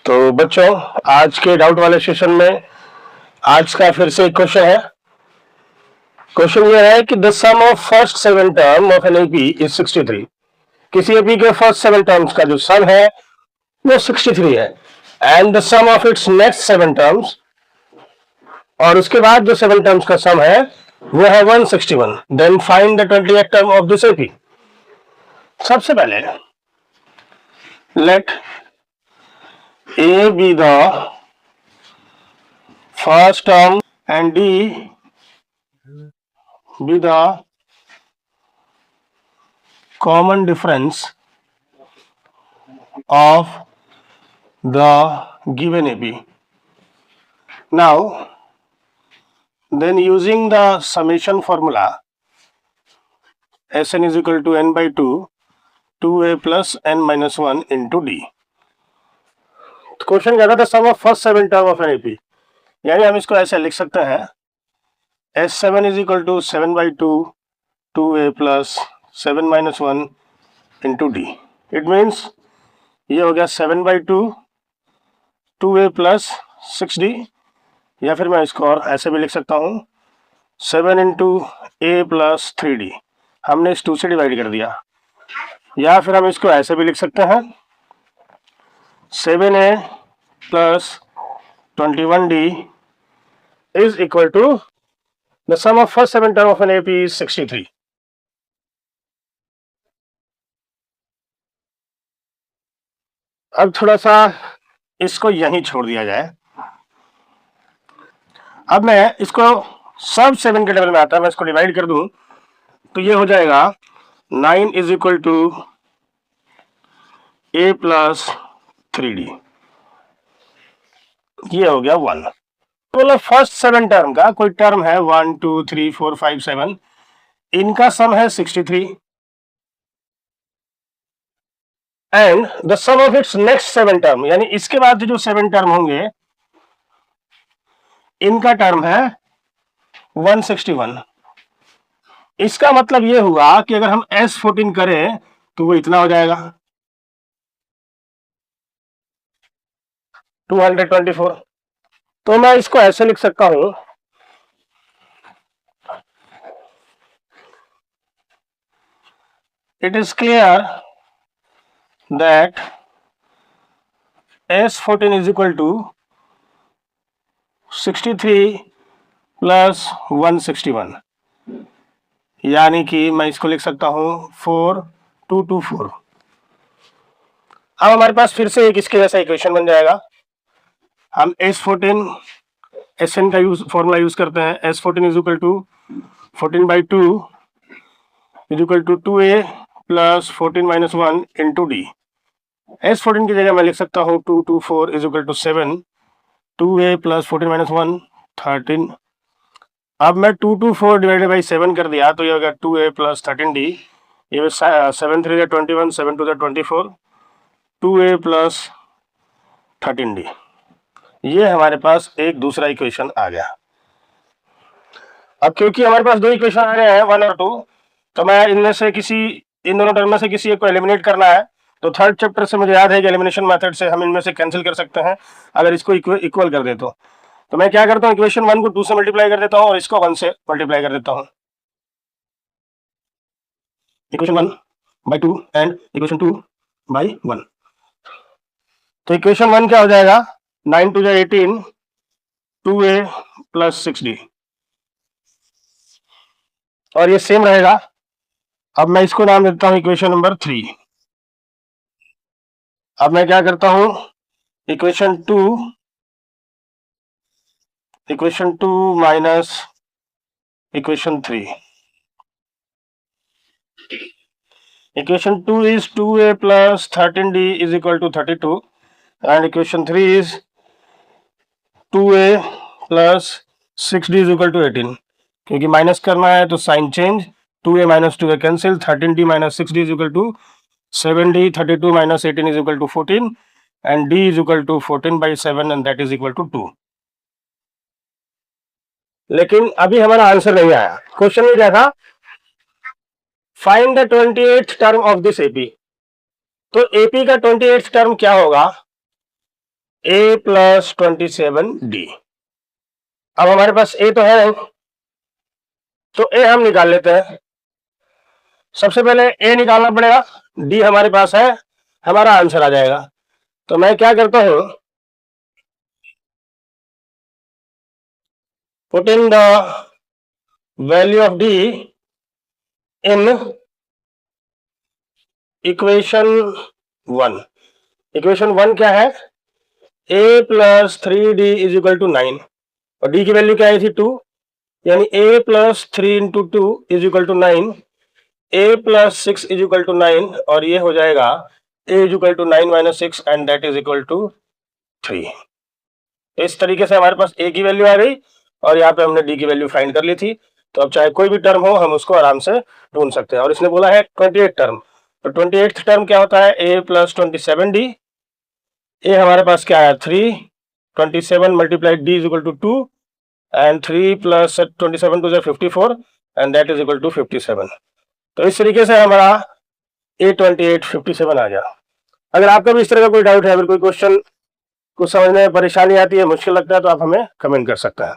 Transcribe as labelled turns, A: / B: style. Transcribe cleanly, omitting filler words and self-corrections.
A: तो बच्चों, आज के डाउट वाले सेशन में आज का फिर से एक क्वेश्चन है। क्वेश्चन ये है कि the sum of first 7 term of an AP is 63। किसी एपी के फर्स्ट 7 टर्म्स का जो सम है वो 63 है, and the sum of its next 7 terms, और उसके बाद जो 7 टर्म्स का सम है वो है 161। Then find the 28th term of this AP. सबसे पहले let A be the first term and D be the common difference of the given AP. Now, then using the summation formula, Sn is equal to n by 2, 2a plus n minus 1 into D. Question क्या था? Sum of first 7 term of an AP, यानी हम इसको ऐसे लिख सकते हैं S7 is equal to 7 by 2 2a plus 7 minus 1 into D. It means ये हो गया 7 बाई 2 2a प्लस 6d, या फिर मैं इसको और ऐसे भी लिख सकता हूँ 7 इंटू a प्लस 3d। हमने इस 2 से डिवाइड कर दिया, या फिर हम इसको ऐसे भी लिख सकते हैं 7a plus 21d is equal to the sum of first 7 term of an AP is 63. अब थोड़ा सा इसको यहीं छोड़ दिया जाए। अब मैं इसको सब 7 के टेबल में आता है, मैं इसको डिवाइड कर दूं तो ये हो जाएगा 9 is equal to a plus 3d। ये हो गया 1। मतलब फर्स्ट 7 टर्म का कोई टर्म है 1 2 3 4 5 7, इनका सम है 63, and the sum of its next 7 term, यानी इसके बाद जो 7 टर्म होंगे इनका टर्म है 161। इसका मतलब ये हुआ कि अगर हम S14 करें तो वो इतना हो जाएगा 224। तो मैं इसको ऐसे लिख सकता हूं it is clear that S14 is equal to 63 plus 161, यानी कि मैं इसको लिख सकता हूं 4224। अब हमारे पास फिर से एक इसके जैसा इक्वेशन बन जाएगा। हम S14 Sn का फॉर्मूला यूज करते हैं। S14 is equal to 14 by 2 is equal to 2a plus 14 minus 1 into d. S14 की जगह मैं लिख सकता हूँ 224 is equal to 7, 2a plus 14 minus 1 13। अब मैं 224 डिवाइडेड बाई 7 कर दिया तो ये होगा 2a प्लस 13d। ये 7 3 जा 21, 7 2 जा 24, 2a प्लस 13d। ये हमारे पास एक दूसरा इक्वेशन आ गया। अब क्योंकि हमारे पास दो इक्वेशन आ रहे हैं 1 और 2, तो मैं इनमें से इन दोनों टर्म में से किसी एक को एलिमिनेट करना है। तो थर्ड चैप्टर से मुझे याद है कि एलिमिनेशन मेथड से हम इनमें से कैंसिल कर सकते हैं अगर इसको इक्वल कर दे तो मैं क्या करता हूँ, इक्वेशन 1 को 2 से मल्टीप्लाई कर देता हूँ और इसको 1 से मल्टीप्लाई कर देता हूँ। Equation 1 by 2 and equation 2 by 1। तो इक्वेशन 1 क्या हो जाएगा, 9 2 जा 18, 2a प्लस 6d, और ये सेम रहेगा। अब मैं इसको नाम देता हूं इक्वेशन नंबर 3। अब मैं क्या करता हूं, equation 2 minus equation 3। Equation 2 is 2a plus 13d is equal to 32, and equation 3 is 2a plus 6d is equal to 18। क्योंकि माइनस करना है तो sign change, 2a minus 2a cancel, 13d minus 6d is equal to 7d, 32 minus 18 is equal to 14, and d is equal to 14 by 7 and that is equal to 2। लेकिन अभी हमारा answer नहीं आया। Question में क्या था, find the 28th term of this AP. तो AP का 28th टर्म क्या होगा, ए प्लस 27D। अब हमारे पास ए तो है, तो ए हम निकाल लेते हैं। सबसे पहले ए निकालना पड़ेगा, डी हमारे पास है, हमारा आंसर आ जाएगा। तो मैं क्या करता हूं, put in the value of D in equation 1। Equation 1 क्या है, A plus 3D is equal to 9 और डी की वैल्यू क्या आई थी 2, यानी A plus 3 into 2 is equal to 9, A plus 6 is equal to 9 और ये हो जाएगा A is equal to 9 minus 6 and that is equal to 3। इस तरीके से हमारे पास ए की वैल्यू आ गई और यहाँ पे हमने डी की वैल्यू फाइंड कर ली थी। तो अब चाहे कोई भी टर्म हो हम उसको आराम से ढूंढ सकते हैं। और इसने बोला है 28 टर्म, तो 28th टर्म क्या होता है, ए प्लस 27D। ए हमारे पास क्या है 3, 27 multiplied d is equal to 2 and 3 plus 27 to 54 and that is equal to 57। तो इस तरीके से हमारा A28 57 आ गया। अगर आपका भी इस तरह का कोई डाउट है, अगर कोई क्वेश्चन कुछ समझने में परेशानी आती है, मुश्किल लगता है, तो आप हमें कमेंट कर सकते हैं।